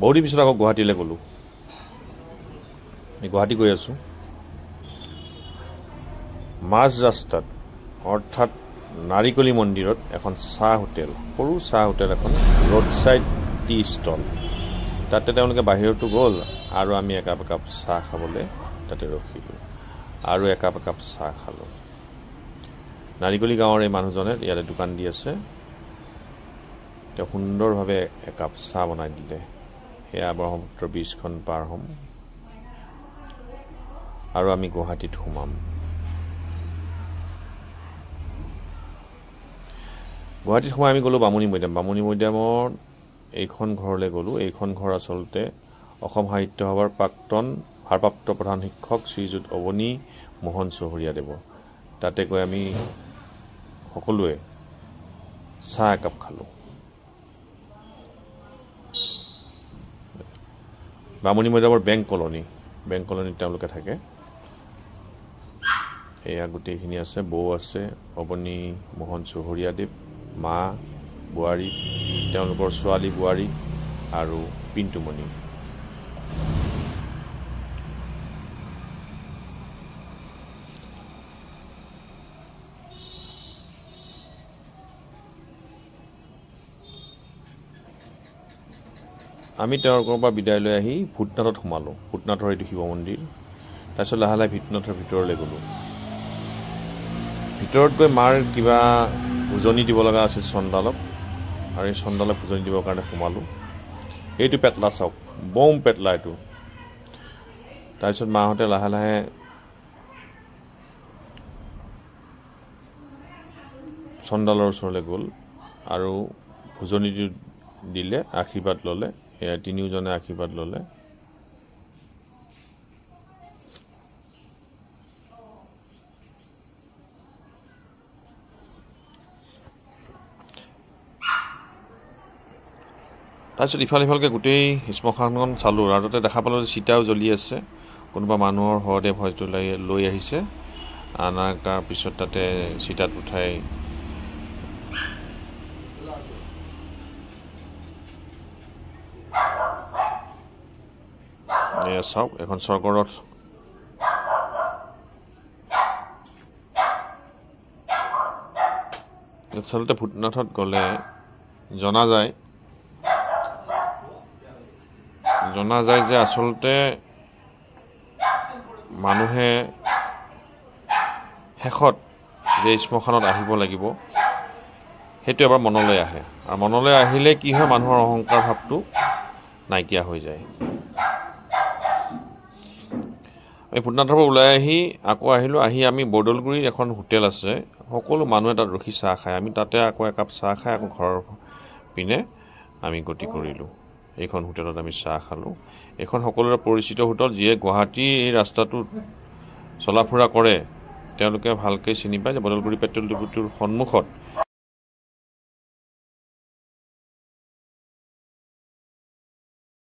বহুত দিন পিছত আকৌ গুৱাহাটীলৈ গ'লোঁ। গুৱাহাটী গৈ আছোঁ। মাজ ৰাস্তাত অৰ্থাৎ নাৰিকলি মন্দিৰত এখন চাহ হোটেল, সৰু চাহ হোটেল এখন, ৰোড ছাইড টি ষ্টল। তাতে তেওঁলোকে বাহিৰতো গ'ল আৰু আমি একাপ চাহ খাবলৈ তাতে ৰখিলোঁ আৰু একাপ চাহ খালোঁ। নাৰিকলি গাঁৱৰ এই মানুহজনে ইয়াতে দোকান দি আছে। তেওঁ সুন্দৰভাৱে একাপ চাহ বনাই দিলে। সেয়া ব্ৰহ্মপুত্ৰ ব্ৰীজখন পাৰ হ'ম আৰু আমি গুৱাহাটীত সোমাম। গুৱাহাটীত সোমাই আমি গ'লোঁ বামুণী মৈদাম। বামুণী মৈদামৰ এইখন ঘৰলৈ গ'লোঁ। এইখন ঘৰ আচলতে অসম সাহিত্য সভাৰ প্ৰাক্তন ভাৰপ্ৰাপ্ত প্ৰধান শিক্ষক শ্ৰীযুত অৱনী মোহন চৌধুৰীদেৱৰ। তাতে গৈ আমি সকলোৱে চাহ একাপ খালোঁ। বামুণী মৈদামৰ বেংক কলনীত তেওঁলোকে থাকে। এয়া গোটেইখিনি আছে। বৌ আছে, অৱনী মোহন চৌধুৰীদেৱ, মা, বোৱাৰী, তেওঁলোকৰ ছোৱালী বোৱাৰী আৰু পিণ্টুমণি। আমি তেওঁলোকৰ পৰা বিদায় লৈ আহি ভূতনাথত সোমালোঁ। ভূতনাথৰ এইটো শিৱ মন্দিৰ। তাৰপিছত লাহে লাহে ভূতনাথৰ ভিতৰলৈ গ'লোঁ। ভিতৰত গৈ মাৰ কিবা উজনি দিব লগা আছিল চন্দালক, আৰু এই চন্দালক উজনি দিবৰ কাৰণে সোমালোঁ। এইটো পেটলা চাওক, বম পেটলা এইটো। তাৰপিছত মাহঁতে লাহে লাহে চন্দালৰ ওচৰলৈ গ'ল আৰু উজনিটো দিলে, আশীৰ্বাদ ল'লে। এয়া তিনিওজনে আশীৰ্বাদ ল'লে। তাৰপিছত ইফালকে গোটেই শ্মশানখন চালোঁ আৰু তাতে দেখা পালোঁ যে চিতাও জ্বলি আছে। কোনোবা মানুহৰ শৱদেহ হয়তো লৈ আহিছে। আনাৰ তাৰপিছত তাতে চিতাত উঠাই এয়া চাওক, এখন স্বৰ্গৰথ। আচলতে ভূতনাথত গ'লে জনা যায় যে আচলতে মানুহে শেষত যে শ্মশানত আহিব লাগিব সেইটো এবাৰ মনলৈ আহে। আৰু মনলৈ আহিলে কি হয়, মানুহৰ অহংকাৰ ভাৱটো নাইকিয়া হৈ যায়। আমি ভূতনাথৰ পৰা ওলাই আহি আকৌ আহিলোঁ। আমি বৰদলগুৰিত এখন হোটেল আছে, সকলো মানুহে তাত ৰখি চাহ খায়। আমি তাতে আকৌ একাপ চাহ খাই আকৌ ঘৰৰ পিনে আমি গতি কৰিলোঁ। এইখন হোটেলত আমি চাহ খালোঁ। এইখন সকলোৰে পৰিচিত হোটেল। যিয়ে গুৱাহাটী এই ৰাস্তাটোত চলা ফুৰা কৰে তেওঁলোকে ভালকৈ চিনি পায় যে বৰদলগুৰি পেট্ৰল ডিপুটোৰ সন্মুখত